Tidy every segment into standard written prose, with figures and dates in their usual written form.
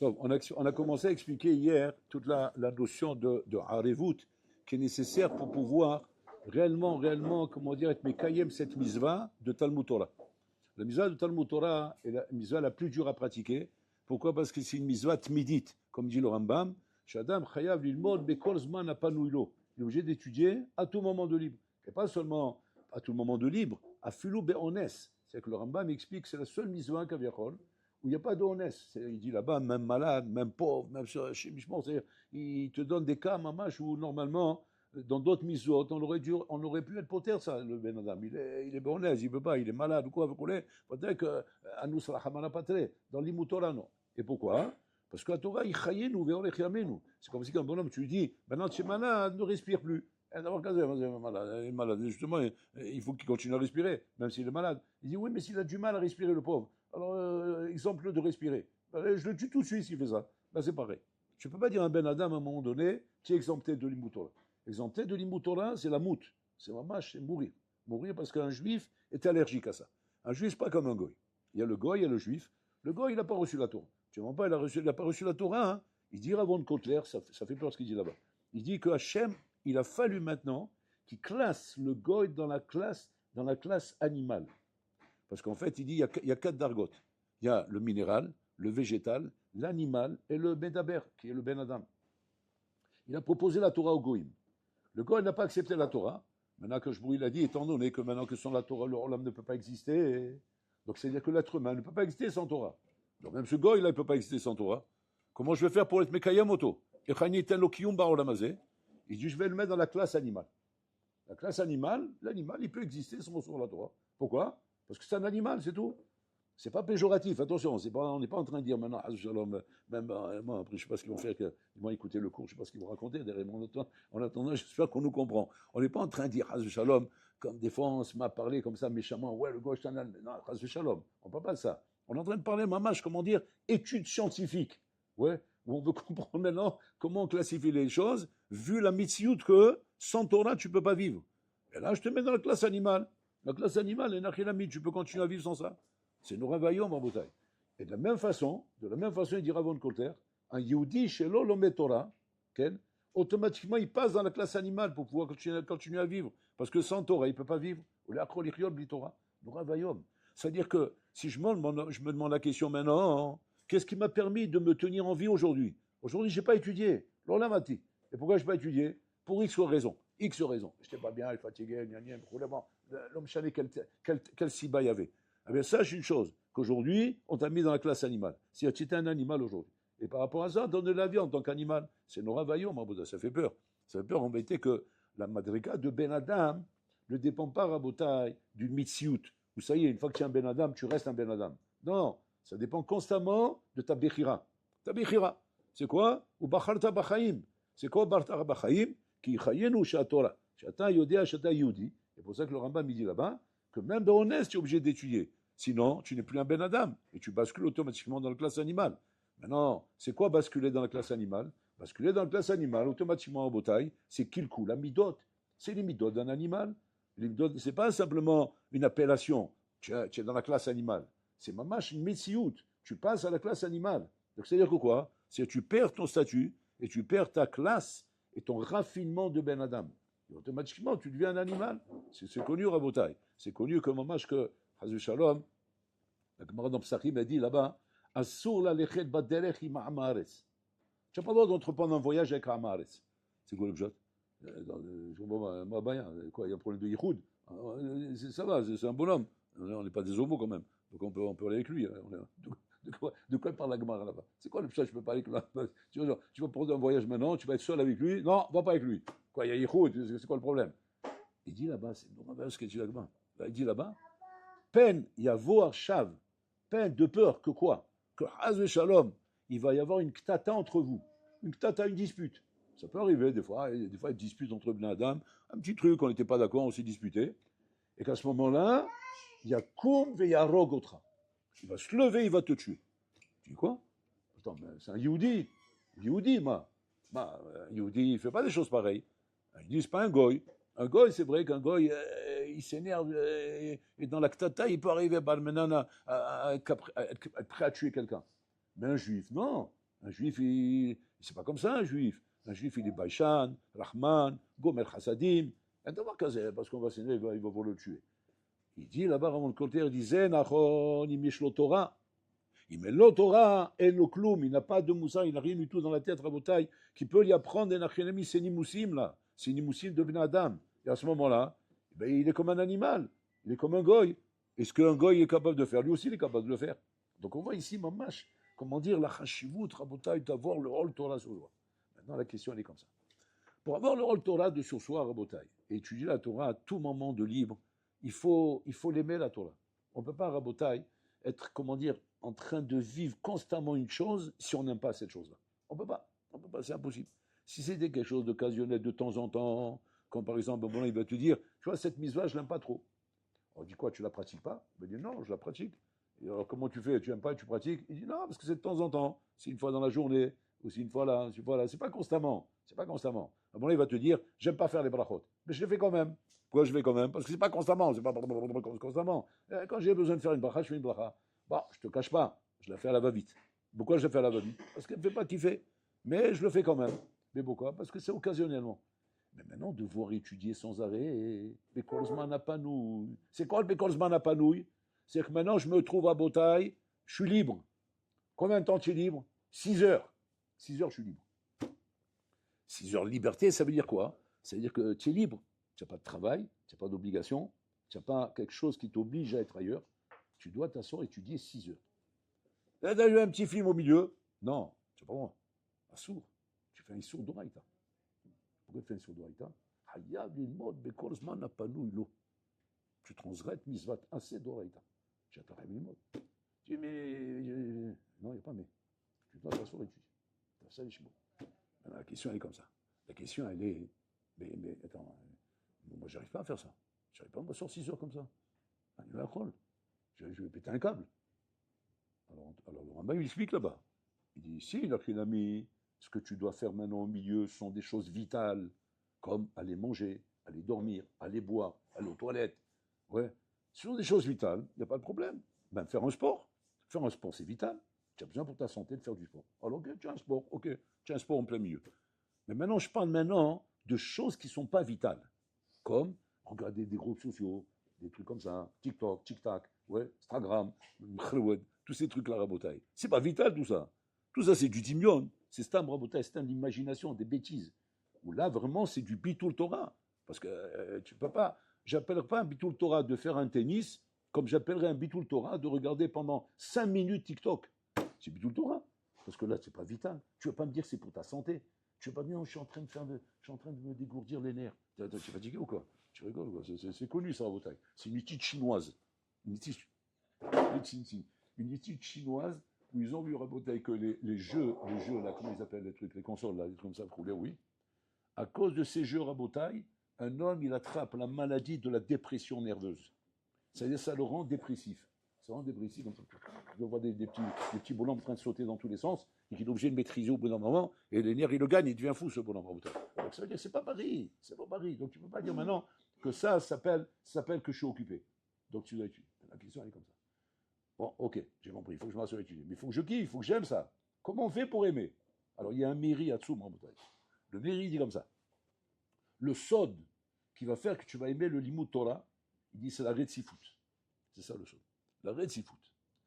Donc, on a commencé à expliquer hier toute la notion de harevut qui est nécessaire pour pouvoir réellement, comment dire, être mekayem cette mitzvah de Talmud Torah. La mitzvah de Talmud Torah est la mitzvah la plus dure à pratiquer. Pourquoi? Parce que c'est une mitzvah tmidit, comme dit le Rambam. Shadam chayav lilmod bekol zman apanuilo. Il est obligé d'étudier à tout moment de libre. Et pas seulement à tout moment de libre, à filu be'ones. C'est que le Rambam explique que c'est la seule mitzvah kaviachol où il n'y a pas d'honnête. Il dit là-bas, même malade, même pauvre, même chez Mishmor, il te donne des cas, mamash, où normalement, dans d'autres mitzvot, on aurait pu être poter, ça, le Ben Adam. Il est honnête, il ne veut pas, il est malade ou quoi, vous connaissez. Peut-être que, Anus Rahamana Patre, dans l'Imutora, non. Et pourquoi? Parce que la Torah, il chayenu, ve'orech yamenu. C'est comme si, quand un bonhomme, tu lui dis, maintenant tu es malade, ne respire plus. D'abord, quand il est malade, justement, il faut qu'il continue à respirer, même s'il est malade. Il dit, oui, mais s'il a du mal à respirer, le pauvre, alors exemple de respirer. Je le tue tout de suite s'il fait ça. Là, c'est pareil. Je ne peux pas dire à un Ben Adam, à un moment donné, qui est exempté de l'imoutora. Exempté de l'imoutora, c'est la moute. C'est mamash, c'est mourir. Mourir parce qu'un juif est allergique à ça. Un juif, pas comme un goy. Il y a le goy, il y a le juif. Le goy, il n'a pas reçu la Torah. Tu ne vois pas, il n'a pas reçu la Torah. Hein. Il dit Ravon Kotler, ça fait peur ce qu'il dit là-bas. Il dit que Hachem, il a fallu maintenant qu'il classe le goy dans la classe animale. Parce qu'en fait, il dit il y a 4 dargotes. Il y a le minéral, le végétal, l'animal et le Medaber, qui est le Ben Adam. Il a proposé la Torah au Goïm. Le Goïm n'a pas accepté la Torah. Maintenant que il a dit, étant donné que maintenant que sans la Torah, l'homme ne peut pas exister, donc c'est-à-dire que l'être humain ne peut pas exister sans Torah. Donc même ce Goïm, là, il ne peut pas exister sans Torah. Comment je vais faire pour être Mekayam Oto? Il dit, je vais le mettre dans la classe animale. La classe animale, l'animal, il peut exister sans la Torah. Pourquoi? Parce que c'est un animal, c'est tout. C'est pas péjoratif, attention, on n'est pas en train de dire maintenant, même moi, après, je sais pas ce qu'ils vont faire, ils vont écouter le cours, je sais pas ce qu'ils vont raconter derrière mon auto. En attendant, j'espère qu'on nous comprend. On n'est pas en train de dire, Shalom, comme des fois on se m'a parlé comme ça méchamment, ouais, le gauche, c'est un non, Shalom, on ne parle pas de ça. On est en train de parler, mamash, comment dire, études scientifiques, ouais, où on veut comprendre maintenant comment classifier les choses, vu la mitziout que sans Torah, tu peux pas vivre. Et là, je te mets dans la classe animale. La classe animale, tu peux continuer à vivre sans ça. C'est nos ravaillons, ma bouteille. Et de la même façon, il dira Von Kolter, un Yehudi chez l'Olomé Torah, automatiquement, il passe dans la classe animale pour pouvoir continuer à vivre. Parce que sans Torah, il ne peut pas vivre. Ou l'Akrol Ichiol Torah, nos ravaillons. C'est-à-dire que si je me demande la question maintenant, qu'est-ce qui m'a permis de me tenir en vie aujourd'hui? Aujourd'hui, je n'ai pas étudié. L'Olamati. Et pourquoi je n'ai pas étudié? Pour X raisons. X raisons. Je n'étais pas bien, fatigué, l'homme savait quel siba il y avait. Eh bien, sache une chose, qu'aujourd'hui, on t'a mis dans la classe animale. Si tu étais un animal aujourd'hui. Et par rapport à ça, donne de la vie en tant qu'animal. C'est Nora Vaillon, Mabouda, ça fait peur. Ça fait peur, en vérité, que la madrika de Ben Adam ne dépend pas, Rabotai, d'une mitziout. Où ça y est, une fois que tu es un Ben Adam, tu restes un Ben Adam. Non, ça dépend constamment de ta bechira. Ta bechira, c'est quoi? Ou bacharta bachaim. C'est quoi bacharta bachaim? Qui chayenu shatora. Shata yodea, shata yudi. C'est pour ça que le Rambam dit là-bas que même dans Honest, tu es obligé d'étudier. Sinon, tu n'es plus un Ben Adam et tu bascules automatiquement dans la classe animale. Maintenant, c'est quoi basculer dans la classe animale? Basculer dans la classe animale, automatiquement en bataille, c'est kilkou, la midot. C'est les midot d'un animal. Les midot, c'est pas simplement une appellation. Tu es dans la classe animale. C'est mamash une mitsiout. Tu passes à la classe animale. Donc, c'est-à-dire que quoi? C'est que tu perds ton statut et tu perds ta classe et ton raffinement de Ben Adam. Et automatiquement, tu deviens un animal. C'est connu, Rabotai. C'est connu comme mamash que, Hazu Shalom, la Gemara dans Psachim a dit là-bas, Assur la lechet baderech im ha'amaretz. Tu n'as pas le droit d'entreprendre un voyage avec ha'amaretz. C'est quoi le pshat? Quoi, il y a un problème de yichud. Ça va, c'est un bonhomme. On n'est pas des homos quand même. Donc on peut aller avec lui. De quoi il parle la Gemara là-bas? C'est quoi le pshat? Je peux pas aller avec lui. Tu vas prendre un voyage maintenant, tu vas être seul avec lui. Non, va pas avec lui. Quoi, il y a yichud, c'est quoi le problème? Il dit là-bas, c'est normal ce qu'il dit là-bas. Il dit là-bas, peine yavo arshav, peine de peur que quoi? Que Hazve Shalom, il va y avoir une ktata entre vous. Une ktata, une dispute. Ça peut arriver des fois, il y a une dispute entre Ben Adam, un petit truc, on n'était pas d'accord, on s'est disputé. Et qu'à ce moment-là, il y a koum ve yarog otra. Il va se lever, il va te tuer. Tu dis quoi? Attends, mais c'est un Yehudi. Yehudi, Yehudi, il ne fait pas des choses pareilles. Il dit, c'est pas un goy. Un goy, c'est vrai qu'un goy, il s'énerve, et dans la ktata, il peut arriver à être prêt à tuer quelqu'un. Mais un juif, non. Un juif, c'est pas comme ça, un juif. Un juif, il est Baïchan, Rahman, Gomer Chassadim. Un d'avoir casé, parce qu'on va s'énerver, il va vouloir le tuer. Il dit là-bas, Ramon Kolter, il disait, Nachon, il miche Torah. Il met l'Torah et le cloum, il n'a pas de moussa, il n'a rien du tout dans la tête, Rabotaï, qui peut lui apprendre, c'est Nimousim, là. C'est Nimousim de Ben Adam. Et à ce moment-là, ben, il est comme un animal, il est comme un goy. Et ce qu'un goy est capable de faire, lui aussi, il est capable de le faire. Donc on voit ici, mamash, comment dire, la chashivut, Rabotaï, d'avoir le rôle Torah sur soi. Maintenant, la question, elle est comme ça. Pour avoir le rôle Torah de sur soi, Rabotaï, et étudier la Torah à tout moment de libre, il faut l'aimer, la Torah. On ne peut pas, Rabotaï, être, comment dire, en train de vivre constamment une chose si on n'aime pas cette chose-là. On peut pas, c'est impossible. Si c'était quelque chose d'occasionnel de temps en temps, comme par exemple, bon, il va te dire, tu vois, cette mitzvah, je l'aime pas trop. On dit quoi, tu la pratiques pas? Il dit non, je la pratique. Et alors comment tu fais? Tu n'aimes pas et tu pratiques? Il dit non, parce que c'est de temps en temps. C'est une fois dans la journée, ou c'est une fois là, c'est pas constamment. C'est pas constamment. À il va te dire, j'aime pas faire les brachot, mais je les fais quand même. Pourquoi je fais quand même? Parce que c'est pas constamment, c'est pas constamment. Quand j'ai besoin de faire une bracha, je fais une bracha. Bon, je te cache pas, je la fais à la va-vite. Pourquoi je la fais à la va-vite? Parce qu'elle ne me fait pas kiffer. Mais je le fais quand même. Mais pourquoi? Parce que c'est occasionnellement. Mais maintenant, devoir étudier sans arrêt, Bekolzman Apanouille. C'est quoi le Bekolzman Apanouille? C'est que maintenant, je me trouve à Botaï, je suis libre. Combien de temps tu es libre? 6 heures. 6 heures, je suis libre. 6 heures de liberté, ça veut dire quoi? Ça veut dire que tu es libre. Tu n'as pas de travail, tu n'as pas d'obligation, tu n'as pas quelque chose qui t'oblige à être ailleurs. Tu dois t'asseoir et étudier 6 heures. Là, tu as eu un petit film au milieu? Non, c'est pas moi. Un sourd. Tu fais un sourd d'oraïta. Pourquoi tu fais un sourd d'oraïta? Hayab lilmod bekol zman apanoui lo. Tu transgresses misvat assez d'oraïta. J'attends lilmod. Tu dis, mais. Non, il n'y a pas mais. Tu dois t'asseoir et étudier. C'est ça les chimots. La question, elle est comme ça. La question, elle est. Mais attends, moi, j'arrive pas à faire ça. J'arrive pas à me sortir 6 heures comme ça. Je vais péter un câble. Alors le rabbin, il explique là-bas. Il dit, si, l'ami, ce que tu dois faire maintenant au milieu sont des choses vitales, comme aller manger, aller dormir, aller boire, aller aux toilettes. Ouais, ce sont des choses vitales, il n'y a pas de problème. Ben, faire un sport, c'est vital. Tu as besoin pour ta santé de faire du sport. Alors, ok, tu as un sport, ok, tu as un sport en plein milieu. Mais maintenant, je parle maintenant de choses qui ne sont pas vitales, comme regarder des groupes sociaux, des trucs comme ça, TikTok, TikTok, ouais, Instagram, tous ces trucs-là, Rabotaï. C'est pas vital tout ça. Tout ça, c'est du dimion. C'est Stam Rabotaï, c'est de l'imagination, des bêtises. Où là, vraiment, c'est du Bitoul Torah. Parce que tu peux pas, j'appellerai pas un Bitoul Torah de faire un tennis comme j'appellerais un Bitoul Torah de regarder pendant 5 minutes TikTok. C'est Bitoul Torah. Parce que là, c'est pas vital. Tu vas pas me dire que c'est pour ta santé. Tu vas pas me dire, je suis en train de me dégourdir les nerfs. Tu es fatigué ou quoi? Tu rigoles quoi? C'est connu ça, Rabotaï. C'est une étude chinoise. Une étude chinoise où ils ont vu, Rabotaï, que les jeux là, comment ils appellent les trucs, les consoles là, les trucs comme ça, rouler, oui. À cause de ces jeux, Rabotaï, un homme, il attrape la maladie de la dépression nerveuse. C'est-à-dire, ça le rend dépressif. Ça rend dépressif. Je vois des petits bonhommes en train de sauter dans tous les sens, et qu'il est obligé de maîtriser au bout d'un moment, et les nerfs, il le gagne, il devient fou, ce bonhomme. Donc, ça veut dire, c'est pas Paris. C'est pas Paris. Donc, tu ne peux pas dire maintenant que ça s'appelle que je suis occupé. Donc, tu dois étudier. La question, elle est comme ça. Bon, ok, j'ai compris, il faut que je m'assure à étudier. Mais il faut que je kiffe, il faut que j'aime ça. Comment on fait pour aimer? Alors, il y a un mairie à Tsoum, Rabotaï. Le mairie dit comme ça. Le sod qui va faire que tu vas aimer le limud Torah, il dit c'est la Retzifut. C'est ça le sod. La Retzifut.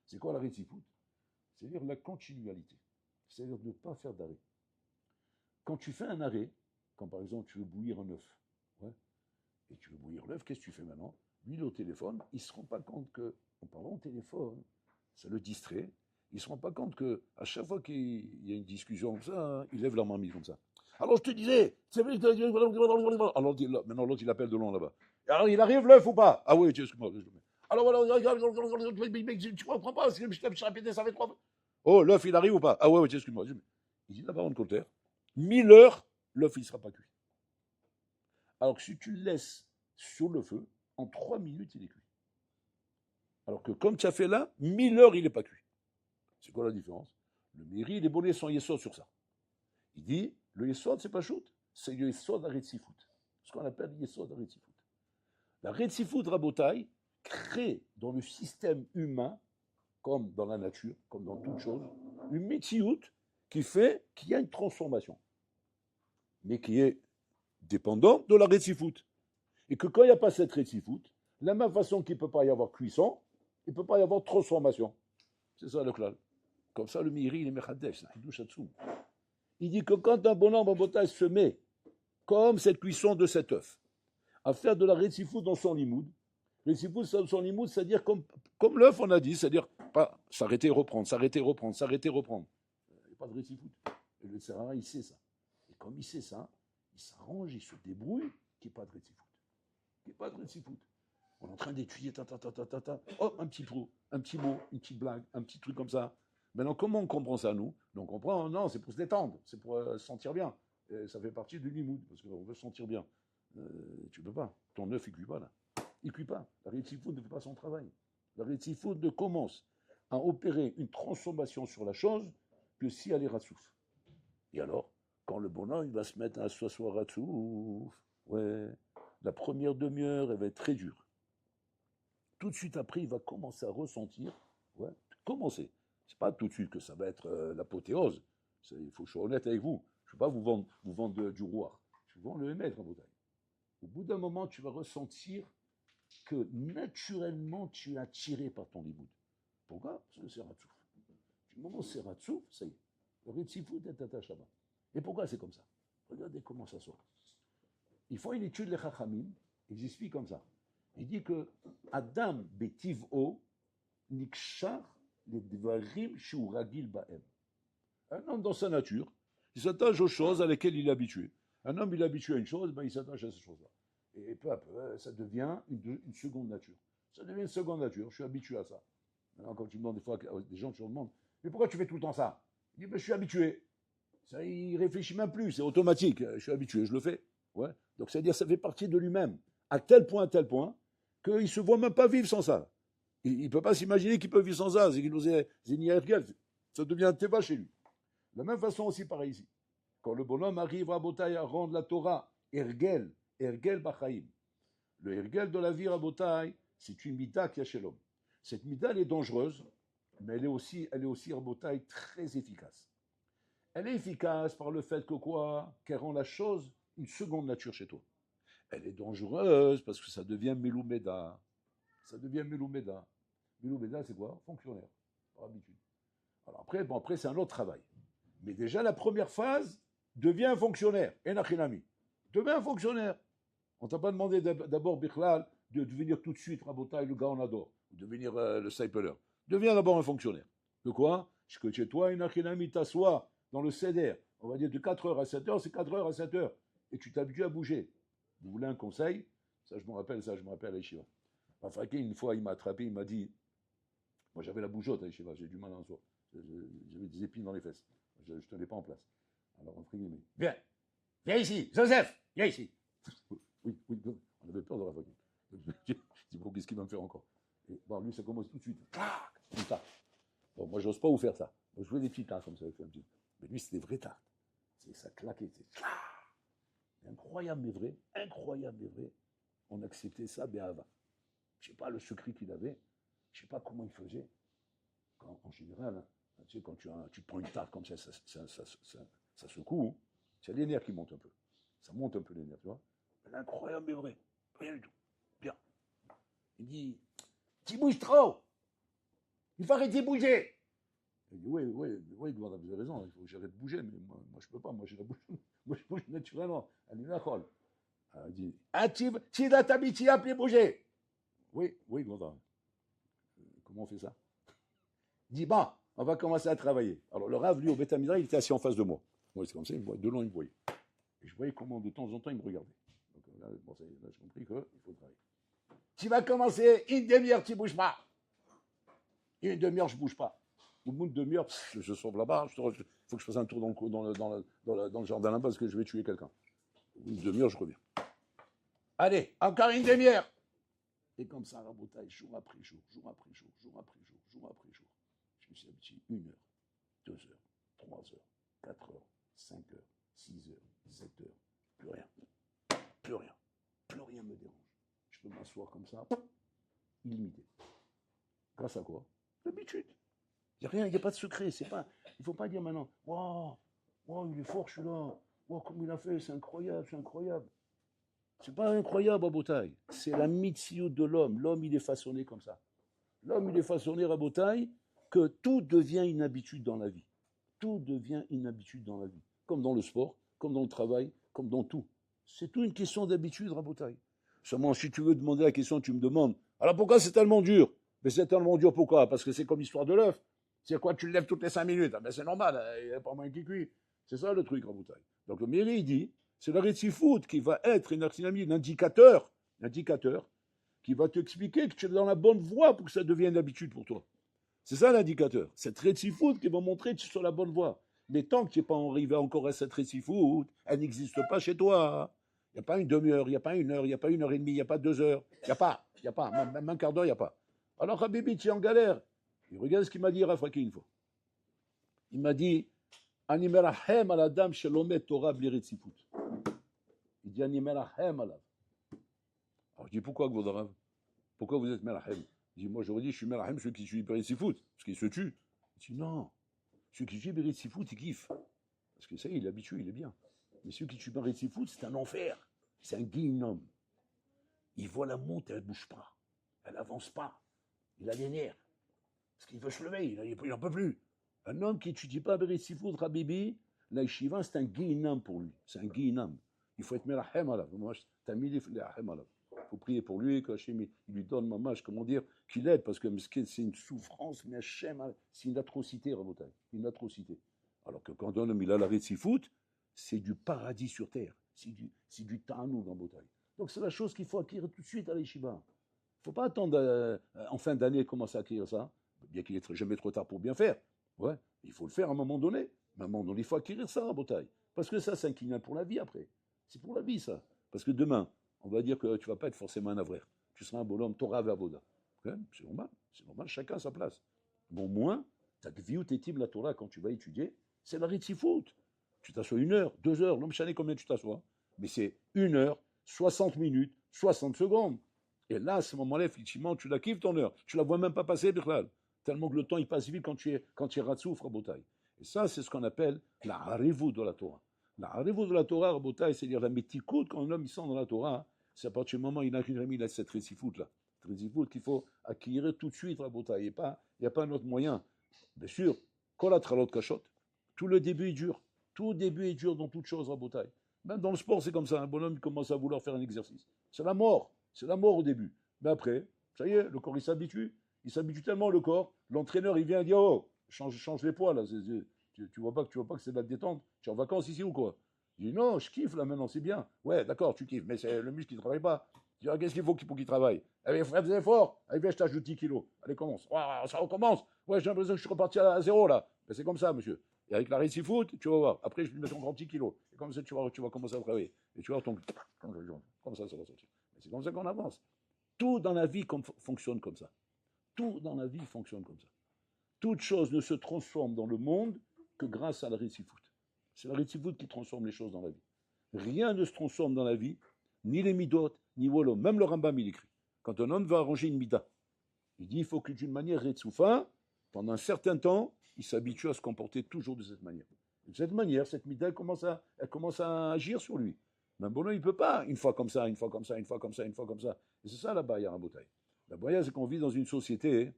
C'est quoi la Retzifut? C'est-à-dire la continualité. C'est-à-dire de ne pas faire d'arrêt. Quand tu fais un arrêt, quand par exemple tu veux bouillir un œuf, ouais, et tu veux bouillir l'œuf, qu'est-ce que tu fais maintenant? Lui, il est au téléphone, il ne se rend pas compte que, en parlant au téléphone, ça le distrait, il ne se rend pas compte qu'à chaque fois qu'il y a une discussion comme ça, il lève la mamie comme ça. Alors je te disais, c'est vrai que... Alors maintenant l'autre il appelle de loin là-bas. Alors il arrive l'œuf ou pas? Ah oui, excuse-moi. Alors tu comprends pas, je t'ai répété ça fait 3 fois. Oh, l'œuf il arrive ou pas? Ah ouais, excuse-moi. Il dit là-bas en compteur, 1000 heures, l'œuf il ne sera pas cuit. Alors que si tu le laisses sur le feu, en 3 minutes il est cuit. Alors que comme tu as fait là, 1000 heures il n'est pas cuit. C'est quoi la différence? Le mairie, il est bonné son yesod sur ça. Il dit, le yesod, c'est pas shoot, c'est le yesod à Retzifut. Ce qu'on appelle le yesod à Retzifut. La Retzifut Rabotai crée dans le système humain, comme dans la nature, comme dans toute chose, une métiout qui fait qu'il y a une transformation, mais qui est dépendante de la rétifoute. Et que quand il n'y a pas cette rétifoute, de la même façon qu'il ne peut pas y avoir cuisson, il ne peut pas y avoir transformation. C'est ça le klal. Comme ça, le Miri, il est mechadesh, c'est un hidouch atzum. Il dit que quand un bonhomme en botage se met, comme cette cuisson de cet œuf, à faire de la rétifoute dans son limoud, rétifoute dans son limoud, c'est-à-dire comme l'œuf, on a dit, c'est-à-dire pas s'arrêter, reprendre, s'arrêter, reprendre, s'arrêter, reprendre. Il n'y a pas de rétifoute. Et le Tzarara, il sait ça. Et comme il sait ça, il s'arrange, il se débrouille, qu'il n'y ait pas de rétifoute. Qu'il n'y ait pas de rétifoute. On est en train d'étudier, oh, un petit pro, un petit mot, une petite blague, un petit truc comme ça. Maintenant, comment on comprend ça, nous? On comprend, non, c'est pour se détendre, c'est pour se sentir bien. Et ça fait partie du limoud, parce qu'on veut se sentir bien. Tu ne peux pas. Ton œuf, il ne cuit pas, là. Il ne cuit pas. La rétifoute ne fait pas son travail. La rétifoute ne commence à opérer une transformation sur la chose que si elle est ratsouf. Et alors, quand le bonhomme il va se mettre à s'asseoir ratsouf, ouais, la première demi-heure, elle va être très dure. Tout de suite après, il va commencer à ressentir, ouais, commencer. C'est pas tout de suite que ça va être l'apothéose. Il faut que je sois honnête avec vous. Je ne vais pas vous vendre du roi. Je vous vends le émettre en bouteille. Au bout d'un moment, tu vas ressentir que naturellement, tu es attiré par ton limoud. Pourquoi? Parce que c'est ratsouf. Du moment où c'est ratsouf, ça y est. Le rétifout est attaché là-bas. Et pourquoi c'est comme ça? Regardez comment ça sort. Ils font une étude, les chachamim, ils expliquent comme ça. Il dit que Adam betiv'o nikshar les dvarim shu ragil ba'em. Un homme dans sa nature, il s'attache aux choses à lesquelles il est habitué. Un homme, il est habitué à une chose, ben, il s'attache à ces choses-là. Et peu à peu, ça devient une seconde nature. Ça devient une seconde nature, je suis habitué à ça. Alors, quand tu demandes des fois à des gens, tu leur demandes, mais pourquoi tu fais tout le temps ça? Il dit, ben, je suis habitué. Ça, il réfléchit même plus, c'est automatique. Je suis habitué, je le fais. Ouais. Donc, c'est-à-dire, ça fait partie de lui-même. À tel point, qu'il ne se voit même pas vivre sans ça. Il ne peut pas s'imaginer qu'il peut vivre sans ça. C'est qu'il nous est Ergel. Ça devient un teva chez lui. De la même façon aussi, pareil ici. Quand le bonhomme arrive à Botaï à rendre la Torah, Ergel Bachaïm. Le Ergel de la vie à Botaï, c'est une mida qu'il y a chez l'homme. Cette mida, elle est dangereuse, mais elle est aussi à Botaï très efficace. Elle est efficace par le fait que quoi? Qu'elle rend la chose une seconde nature chez toi. Elle est dangereuse parce que ça devient Meloumeda. Ça devient Meloumeda. Meloumeda, c'est quoi? Fonctionnaire, par habitude. Alors après, c'est un autre travail. Mais déjà, la première phase devient un fonctionnaire. Enachinami. Devient un fonctionnaire. On ne t'a pas demandé d'abord, Bichlal, de devenir tout de suite Rabotai, le gars on adore, ou devenir le Seipeler. Deviens d'abord un fonctionnaire. De quoi? Que chez toi, Enachinami, t'assois dans le CEDER. On va dire de 4h à 7h, c'est 4h à 7h. Et tu t'habitues à bouger. Vous voulez un conseil? Ça, je me rappelle à Yeshiva. Rafaki, une fois, il m'a attrapé, il m'a dit, moi j'avais la bougeotte à Yeshiva, j'ai du mal en soi. J'avais des épines dans les fesses. Je ne tenais pas en place. Alors, entre guillemets, viens ici, Joseph, viens ici. Oui, on avait peur de Rafaki. Je dis, bon, qu'est-ce qu'il va me faire encore? Et bon, lui, ça commence tout de suite. Comme ça. Bon, moi, j'ose pas vous faire ça. Moi, je fais des petites tartes comme ça. Mais lui, c'est des vraies tartes. Ça claquait. Incroyable mais vrai. Incroyable mais vrai. On acceptait ça, Béava. Je ne sais pas le secret qu'il avait. Je ne sais pas comment il faisait. En général, hein, tu sais, quand tu prends une tarte comme ça secoue. Hein. C'est les nerfs qui montent un peu. Ça monte un peu les nerfs, tu vois. Incroyable mais vrai. Rien du tout. Bien. Il dit, tu bouges trop. Il faut arrêter de bouger. Il dit, oui, vous avez raison, il faut que j'arrête de bouger, mais moi je ne peux pas, moi je bouge naturellement. Elle est d'accord. Il dit, tu dois t'habituer à plus bouger. Oui, Gonda. Comment on fait ça? Il dit, bon, on va commencer à travailler. Alors le Rav, lui, au Beth Amidra, il était assis en face de moi. Moi, c'est comme ça, de loin, il me voyait. Et je voyais comment, de temps en temps, il me regardait. Donc là, j'ai compris qu'il faut travailler. Tu vas commencer, une demi-heure, tu ne bouges pas. Une demi-heure, je ne bouge pas. Au bout de demi-heure, je sors là-bas, il faut que je fasse un tour dans le jardin là-bas parce que je vais tuer quelqu'un. Au bout d'une demi-heure, je reviens. Allez, encore une demi-heure. Et comme ça, Rabotaï, jour après jour. Je me suis habitué 1 heure, 2 heures, 3 heures, 4 heures, 5 heures, 6 heures, 7 heures. Plus rien. Plus rien me dérange. Je peux m'asseoir comme ça, illimité. Grâce à quoi? L'habitude. Il n'y a rien, il n'y a pas de secret. Il ne faut pas dire maintenant, waouh, wow, il est fort celui-là, wow, comme il a fait, c'est incroyable, c'est incroyable. C'est pas incroyable, Rabotaï. C'est la mitziout de l'homme. L'homme, il est façonné comme ça. L'homme, il est façonné, Rabotaï, que tout devient une habitude dans la vie. Tout devient une habitude dans la vie. Comme dans le sport, comme dans le travail, comme dans tout. C'est tout une question d'habitude, Rabotaï. Seulement, si tu veux demander la question, tu me demandes, alors pourquoi c'est tellement dur? Mais c'est tellement dur, pourquoi? Parce que c'est comme l'histoire de l'œuf. C'est quoi, tu le lèves toutes les 5 minutes? Ah ben c'est normal, il n'y a pas moins qui cuit. C'est ça le truc, Rabotaï. Donc le Méri, il dit, c'est la rétifout qui va être un indicateur qui va t'expliquer que tu es dans la bonne voie pour que ça devienne une habitude pour toi. C'est ça l'indicateur. Cette rétifout qui va montrer que tu es sur la bonne voie. Mais tant que tu n'es pas arrivé encore à cette rétifout, elle n'existe pas chez toi. Il n'y a pas une demi-heure, il n'y a pas une heure, il n'y a pas une heure et demie, il n'y a pas 2 heures. Il n'y a pas, même un quart d'heure, il n'y a pas. Alors Habibi, tu es en galère. Et regarde ce qu'il m'a dit Rafraki une fois. Il m'a dit, Ani merahem al adam shelomet Torah bli rétifout. Il dit, Ani merahem alav. Alors je dis, pourquoi Gvodarav? Pourquoi vous êtes merahem? Il dit, moi j'aurais dit, je suis merahem, celui qui suit Beritzifout, parce qu'il se tue. Il dit, non, celui qui suit Beritzifout, il kiffe. Parce que ça y est, il est habitué, il est bien. Mais celui qui suit Beritzifout, c'est un enfer. C'est un guignol. Il voit la montre, elle ne bouge pas. Elle n'avance pas. Il a des nerfs. Parce qu'il veut se lever, il n'en peut plus. Un homme qui n'étudie pas Beritzifout, Rabibi, la yeshiva, c'est un guignol pour lui. C'est un guignol. Il faut être merahem alav. Moi, t'as mis les merahem alav. Il faut prier pour lui, qu'Hachem il lui donne mamage, comment dire, qu'il aide, parce que c'est une souffrance, mais Hachem, c'est une atrocité, Rabotai, une atrocité. Alors que quand un homme il a la rétifout, c'est du paradis sur terre, c'est du ta'anoug, Rabotai. Donc c'est la chose qu'il faut acquérir tout de suite à l'Yeshiva. Il ne faut pas attendre en fin d'année commencer à acquérir ça, bien qu'il n'est jamais trop tard pour bien faire. Ouais, il faut le faire à un moment donné. À un moment donné, il faut acquérir ça, Rabotai. Parce que ça, c'est un kinan pour la vie après. C'est pour la vie, ça. Parce que demain, on va dire que tu ne vas pas être forcément un avraire. Tu seras un bonhomme Torah Verboda. C'est normal, chacun à sa place. Bon, moins, ta gviut etim la Torah, quand tu vas étudier, c'est la ritzifout. Tu t'assois 1 heure, 2 heures, non, je sais combien tu t'assois, mais c'est 1 heure, 60 minutes, 60 secondes. Et là, à ce moment-là, effectivement, tu la kiffes ton heure. Tu la vois même pas passer, Birlal. Tellement que le temps, il passe vite quand tu es ratsouf, Rabotai. Et ça, c'est ce qu'on appelle la harivou de la Torah. La harivou de la Torah, Rabotai, c'est-à-dire la métikout, quand un homme il sent dans la Torah, c'est à partir du moment où il a cette récifoute-là. Cette récifoute qu'il faut acquérir tout de suite, Rabotai. Il n'y a pas un autre moyen. Bien sûr, kolatralot kachot, tout le début est dur. Tout début est dur dans toute chose, Rabotai. Même dans le sport, c'est comme ça. Un bonhomme, il commence à vouloir faire un exercice. C'est la mort. C'est la mort au début. Mais après, ça y est, le corps, il s'habitue. Il s'habitue tellement, le corps. L'entraîneur, il vient dire, oh, change les poids, là. Tu vois pas que c'est de la détente. Tu es en vacances ici ou quoi? Je dis, non, je kiffe, là, maintenant, c'est bien. Ouais, d'accord, tu kiffes, mais c'est le muscle qui ne travaille pas. Je dis, ah, qu'est-ce qu'il faut pour qu'il travaille? Allez, fais des efforts. Allez, viens, je t'ajoute 10 kilos. Allez, commence. Oh, ça recommence. Ouais, j'ai l'impression que je suis reparti à 0, là. Mais c'est comme ça, monsieur. Et avec la récifoute, tu vas voir. Après, je vais mettre encore 10 kilos. Et comme ça, tu vas commencer à travailler. Et tu vas tomber. Comme ça va sortir. Et c'est comme ça qu'on avance. Tout dans la vie fonctionne comme ça. Tout dans la vie fonctionne comme ça. Toute chose ne se transforme dans le monde que grâce à la récifoute. C'est la récifoute qui transforme les choses dans la vie. Rien ne se transforme dans la vie, ni les midot, ni Wolo. Même le Rambam, il écrit. Quand un homme va arranger une mida, il dit il faut que d'une manière retsoufa, pendant un certain temps, il s'habitue à se comporter toujours de cette manière. De cette manière, cette mida, elle commence à agir sur lui. Mais bon, il ne peut pas, une fois comme ça, une fois comme ça, une fois comme ça, une fois comme ça. Et c'est ça la baïa à Botaï. La baïa, c'est qu'on vit dans une société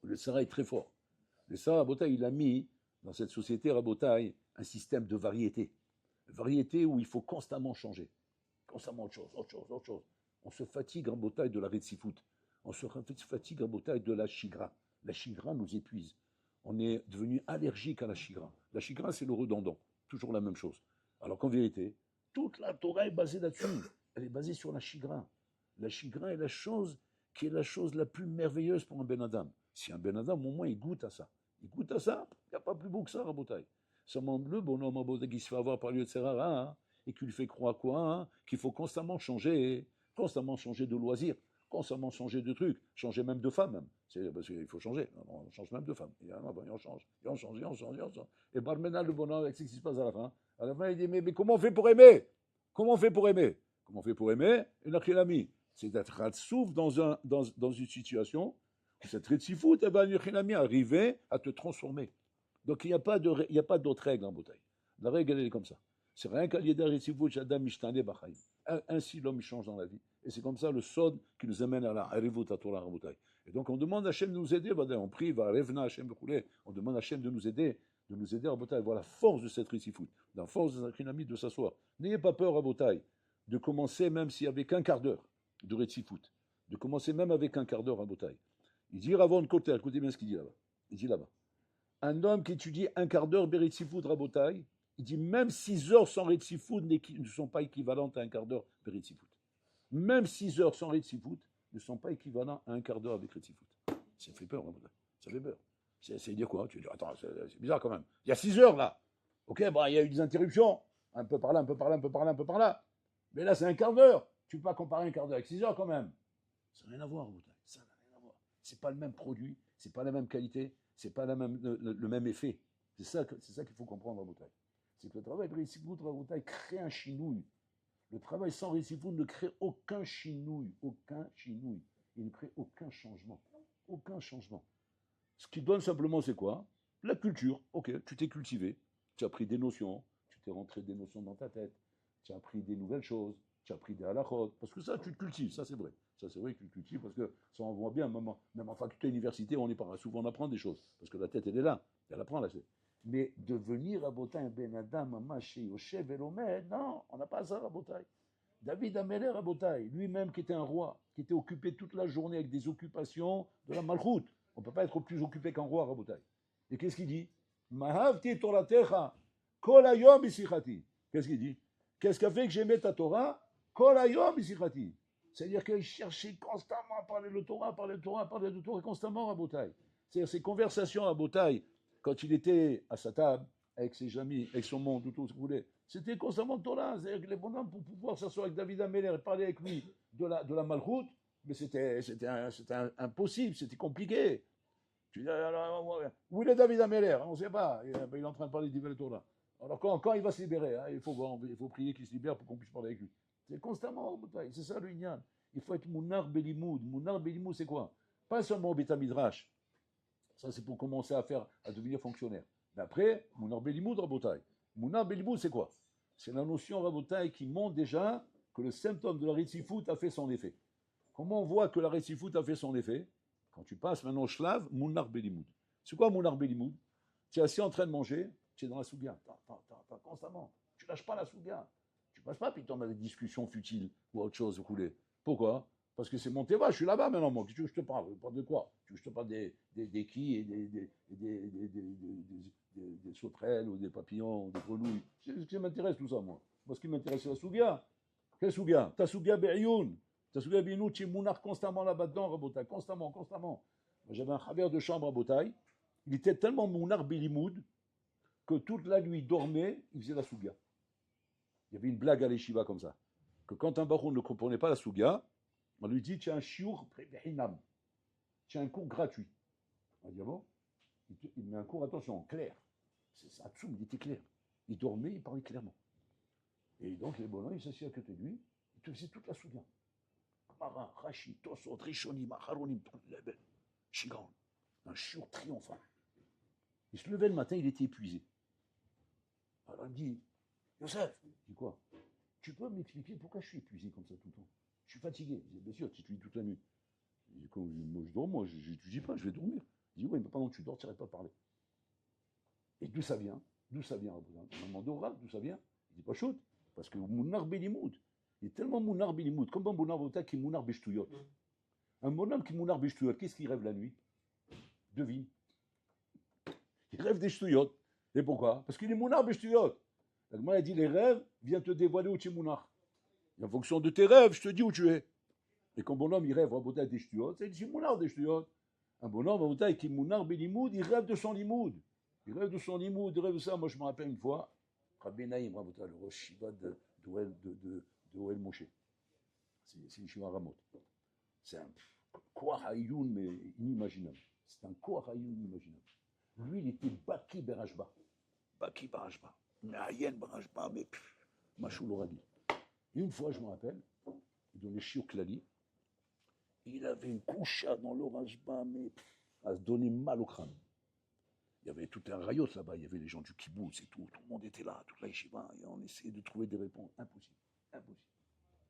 où le Sarah est très fort. Le Sarah Rabotaï, il a mis dans cette société Rabotaï un système de variété. Variété où il faut constamment changer. Constamment autre chose, autre chose, autre chose. On se fatigue Rabotaï de la récifout. On se fatigue Rabotaï de la chigra. La chigra nous épuise. On est devenu allergique à la chigra. La chigra, c'est le redondant. Toujours la même chose. Alors qu'en vérité, toute la Torah est basée là-dessus. Elle est basée sur la chigra. La chigra est la chose qui est la chose la plus merveilleuse pour un Ben Adam. Si un Ben Adam, au moins, il goûte à ça. Il goûte à ça, il n'y a pas plus beau que ça, Rabotaï. Seulement le bonhomme Rabotaï qui se fait avoir par lieu de Serrara, hein, et qui lui fait croire quoi, hein, qu'il faut constamment changer de loisirs, constamment changer de trucs, changer même de femme, même. C'est parce qu'il faut changer, on change même de femme. Et on change. Et Barmena, le bonhomme, avec ce qui se passe à la fin. À la fin, il dit, mais comment on fait pour aimer? Comment on fait pour aimer? Comment on fait pour aimer? Une akhilami. C'est d'être ratsouf dans une situation Cette rétifout, eh ben, arriver à te transformer. Donc il n'y a pas d'autre règle en bouteille. La règle, elle est comme ça. C'est rien qu'à l'idée rétifout, Shadam Mishtane Bachaim. Ainsi, l'homme change dans la vie. Et c'est comme ça le sod qui nous amène à la Harivut à Torah en bouteille. Et donc on demande à Hachem de nous aider. On prie, va Revna Hachem on demande à Hachem de nous aider à bouteille, voir la force de cette rétifout, la force de Zakrinami de s'asseoir. N'ayez pas peur à bouteille de commencer même s'il n'y avait qu'un quart d'heure de rétifout, de commencer même avec un quart d'heure à bouteille. Il dit avant de côté, écoutez bien ce qu'il dit là-bas. Il dit là-bas. Un homme qui étudie un quart d'heure Beretzifout Rabotai, il dit même 6 heures sans Retzifout ne sont pas équivalentes à un quart d'heure Beretzifout. Même 6 heures sans Retzifout ne sont pas équivalents à un quart d'heure avec Retzifout. Ça fait peur, Rabotai. Ça fait peur. C'est dire quoi? Tu dis, attends, c'est bizarre quand même. Il y a 6 heures là. Ok, bah, il y a eu des interruptions. Un peu par là, un peu par là, un peu par là, un peu par là. Mais là, c'est un quart d'heure. Tu ne peux pas comparer un quart d'heure avec 6 heures quand même. Ça n'a rien à voir, Rabotai. Ça n'a rien à voir. Ce n'est pas le même produit, ce n'est pas la même qualité, ce n'est pas le même effet. C'est ça qu'il faut comprendre, Rabotai. C'est que le travail de Récifout, Rabotai, crée un chinouille. Le travail sans Récifout ne crée aucun chinouille. Aucun chinouille. Il ne crée aucun changement. Aucun changement. Ce qui donne simplement, c'est quoi? La culture. Ok, tu t'es cultivé, tu as pris des notions, tu t'es rentré des notions dans ta tête, tu as appris des nouvelles choses, tu as appris des halachot, parce que ça, tu te cultives, ça c'est vrai. Ça c'est vrai que tu te cultives, parce que ça on voit bien, même en faculté université, on est pas souvent on apprend des choses, parce que la tête elle est là, elle apprend là. Mais devenir Rabotai Ben Adam, Mamashi, Yoshev Elomed, non, on n'a pas ça Rabotai. David Améler Rabotai, lui-même qui était un roi, qui était occupé toute la journée avec des occupations de la malchoute. On ne peut pas être plus occupé qu'un roi, Rabotai. Et qu'est-ce qu'il dit? Mahavti Toratecha, kol hayom bisichati. Qu'est-ce qu'il dit? Qu'est-ce qui a fait que j'aimais ta Torah? Kol hayom bisichati. C'est-à-dire qu'il cherchait constamment à parler de Torah, parler de Torah, parler de Torah, constamment à Rabotai. C'est-à-dire ses conversations à Rabotai, quand il était à sa table, avec ses amis, avec son monde, tout ce que vous voulez, c'était constamment Torah. C'est-à-dire que les bonhommes, pour pouvoir s'asseoir avec David Améler et parler avec lui de la malchoute, mais c'était impossible, c'était compliqué. Tu dis, alors, où est David Améler? On ne sait pas. Il est en train de parler d'Ivel Torah. Alors quand il va se libérer, hein, il faut prier qu'il se libère pour qu'on puisse parler avec lui. C'est constamment, c'est ça le Inyan. Il faut être Mounar Belimoud. Mounar Belimoud, c'est quoi? Pas seulement Beta Midrash. Ça, c'est pour commencer à devenir fonctionnaire. Mais après, Mounar Belimoud, Rabotai. Mounar Belimoud, c'est quoi? C'est la notion, Rabotai, qui montre déjà que le symptôme de la rétifout a fait son effet. Comment on voit que la rétifout a fait son effet? Quand tu passes maintenant au shlav, Mounar Belimoud. C'est quoi Mounar Belimoud? Tu es assis en train de manger, tu es dans la souga, constamment. Tu lâches pas la souga. Tu passes pas, puis tu as des discussions futiles ou autre chose, vous voulez. Pourquoi? Parce que c'est mon teva, je suis là-bas maintenant, moi. Tu veux que je te parle? Je parle de quoi? Tu veux que je te parle des quilles et des sauterelles ou des papillons ou des grenouilles? C'est ce qui m'intéresse, tout ça, moi. Moi, ce qui m'intéresse, c'est la souga. Quelle souga? Ta souga be'youn. Ta souga be'youn, tu es mounar constamment là-bas dedans, Rabotai. Constamment. Moi, j'avais un chaver de chambre à Rabotai. Il était tellement mounar belimoud que toute la nuit il dormait, il faisait la souga. Il y avait une blague à l'Eshiva comme ça. Que quand un baron ne comprenait pas la souga, on lui dit, tu as un chiour hinam. Tu as un cours gratuit. On dit, ah bon? Il met un cours, attention, clair. C'est ça, il était clair. Il dormait, il parlait clairement. Et donc, les bonhommes, il s'assied à côté de lui, il te faisait toute la souga. Marin, Rashi, Tosot, Rishonim, Acharonim, Shigan. Un chiour triomphant. Il se levait le matin, il était épuisé. Alors il me dit, Youssef, je dis quoi? Tu peux m'expliquer pourquoi je suis épuisé comme ça tout le temps? Je suis fatigué. Je dis, bien sûr, tu étudies toute la nuit. Je dis, moi je dors, moi je n'étudie pas, je vais dormir. Il dit, oui, mais pendant que tu dors, tu n'arrêtes pas de parler. Et d'où ça vient? D'où ça vient? On demande au Rav, d'où ça vient? Il dit, pas chaud, parce que Mounar Belimoud, il est tellement Mounar Belimoud, comme un Mounar Bota qui est Mounar Beshtuyot. Un bonhomme qui est Mounar Beshtuyot, qu'est-ce qu'il rêve la nuit? Devine. Il rêve des Shtuyot. Et pourquoi? Parce qu'il est Mounar Beshtuyot. Moi, il dit, les rêves viennent te dévoiler où tu es Mounar. Et en fonction de tes rêves, je te dis où tu es. Et quand un bonhomme, il rêve Rabotai des Shtuyot, c'est du Mounar des Shtuyot. Un bonhomme, Rabotai, qui est Mounar Belimoud, il rêve de son limoud. Il rêve de son limoud, il rêve de ça. Moi, je me rappelle une fois, Rabbi Naïm, Rabotai, le Rosh Shiva de Oel Moshe. C'est une Shiva Ramot. C'est un Koach Hayoun, mais inimaginable. C'est un Koach Hayoun inimaginable. Lui, il était Baki Berajba. Baki Berajba. Nayen Berajba, mais Machou l'Oragi. Une fois, je me rappelle, dans les Shiur Klali, il avait une coucha dans le Rajba, mais à se donner mal au crâne. Il y avait tout un rayot là-bas, il y avait les gens du kibbutz et tout le monde était là, toute la yeshiva, et on essayait de trouver des réponses. Impossible, impossible.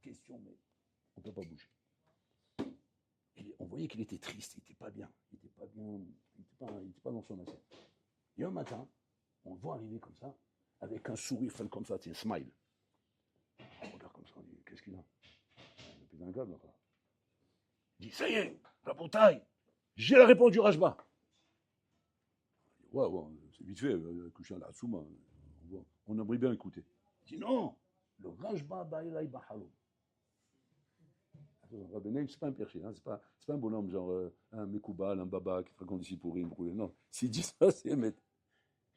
Question, mais on ne peut pas bouger. Et on voyait qu'il était triste, il n'était pas bien, il n'était pas bien, il n'était pas dans son assiette. Et un matin, on le voit arriver comme ça, avec un sourire comme ça, c'est un smile. On regarde comme ça, on dit, qu'est-ce qu'il a? Il a plus d'un câble, là. Il dit, ça y est, la bataille, j'ai la réponse du Rajba. Ouais, c'est vite fait, coucher à la Souma, on aimerait bien écouter. Il dit, non, le Rajba Baïlaï Bahalo. Rabbeinu, c'est pas un perché, hein, c'est pas un bonhomme genre un Mekoubal, un Baba qui te raconte des Sipourim. Non, s'il dit ça, c'est un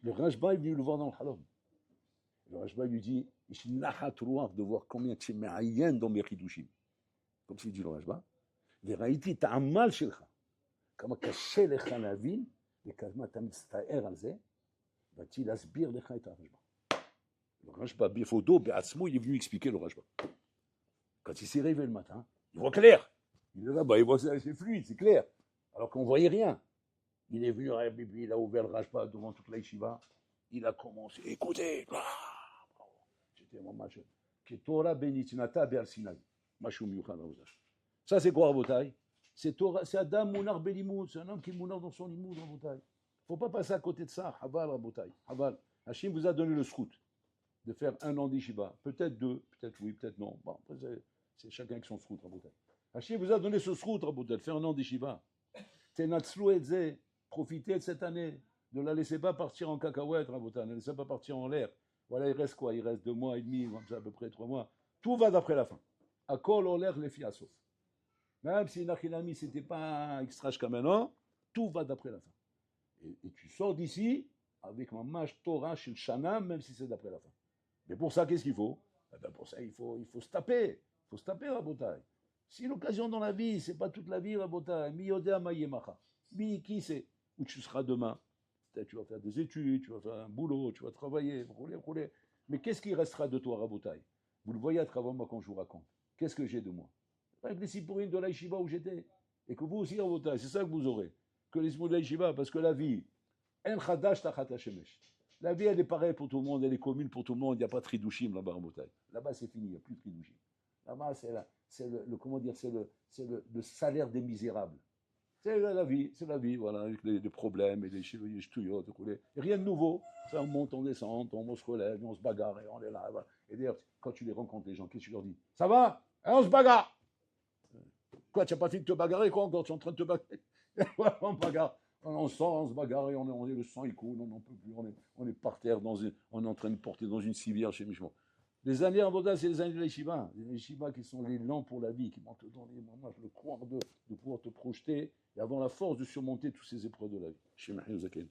Le Rajba est venu le voir dans le Halom. Le Rajba lui dit, je de voir combien tu mets aïen dans mes chidushim. Comme s'il dit le Rajba, veraïti ta'amal shelcha. Comme caché lecha lavin, et kama ta mitztaer al ze, va-t-il asbir lecha et Rajba. Le Rajba, bifodo, be'atzmo, il est venu expliquer le Rajba. Quand il s'est réveillé le matin, il voit clair. Il est là-bas, il voit c'est fluide, c'est clair. Alors qu'on ne voyait rien. Il est venu, il a ouvert le Rajba devant toute la yeshiva. Il a commencé, écoutez. C'était mon match. Torah benitinata be'al Sinai. Mashou miyuchad ravozach. Ça, c'est quoi, Rabotai? C'est Adam Mounar Belimoud. C'est un homme qui est Mounar dans son limoud, Rabotai. Il ne faut pas passer à côté de ça. Haval, Rabotai. Haval. Hachim vous a donné le scout de faire un an d'Ishiva. Peut-être deux, peut-être oui, peut-être non. Bon, c'est chacun avec son scout, Rabotai. Hachim vous a donné ce scout, Rabotai, de faire un an d'Ishiva. Tenatzlou et profitez de cette année. Ne la laissez pas partir en cacahuète, Rabotai. Ne la laissez pas partir en l'air. Voilà, il reste quoi? Il reste 2 mois et demi, à peu près 3 mois. Tout va d'après la fin. À kol en l'air, les filles à sauf. Même si Nachilami, ce n'était pas extra jusqu'à maintenant, tout va d'après la fin. Et tu sors d'ici avec ma mâche Torah chez le Shana, même si c'est d'après la fin. Mais pour ça, qu'est-ce qu'il faut? Eh bien, pour ça, il faut se taper. Il faut se taper, Rabotai. Si l'occasion dans la vie, c'est pas toute la vie, Rabotai. Mi yodea ma yemacha. Mi, qui sait où tu seras demain? Peut-être tu vas faire des études, tu vas faire un boulot, tu vas travailler, rouler. Mais qu'est-ce qui restera de toi, Rabotai? Vous le voyez à travers moi quand je vous raconte. Qu'est-ce que j'ai de moi? Avec les Sipourim de l'Aïshiva où j'étais. Et que vous aussi, Rabotai, c'est ça que vous aurez. Que les Sipourim de l'Aïshiva, parce que la vie, En Khadash Tachat Hashemesh. La vie, elle est pareille pour tout le monde, elle est commune pour tout le monde, il n'y a pas de Tridushim là-bas, Rabotai. Là-bas, c'est fini, il n'y a plus de Tridushim. Là-bas, c'est le salaire des misérables. C'est la vie, voilà, avec les problèmes et les ch'touillottes, et rien de nouveau. Ça, on monte, on descend, on se relève, on se bagarre, et on est là. Voilà. Et d'ailleurs, quand tu les rencontres, les gens, qu'est-ce que tu leur dis? Ça va? Et on se bagarre! Quoi, tu n'as pas fini de te bagarrer, quoi, quand tu es en train de te bagarrer? Voilà, on bagarre. On sort, on se bagarre, et on est le sang, il coule, on n'en peut plus, on est par terre, on est en train de porter dans une civière chez Michemont. Les années en Boda, c'est les années de l'Eshiva. Les Eshiva qui sont les lents pour la vie, qui vont te donner le courage de pouvoir te projeter et avoir la force de surmonter toutes ces épreuves de la vie. Chez Mahmoud Zaken.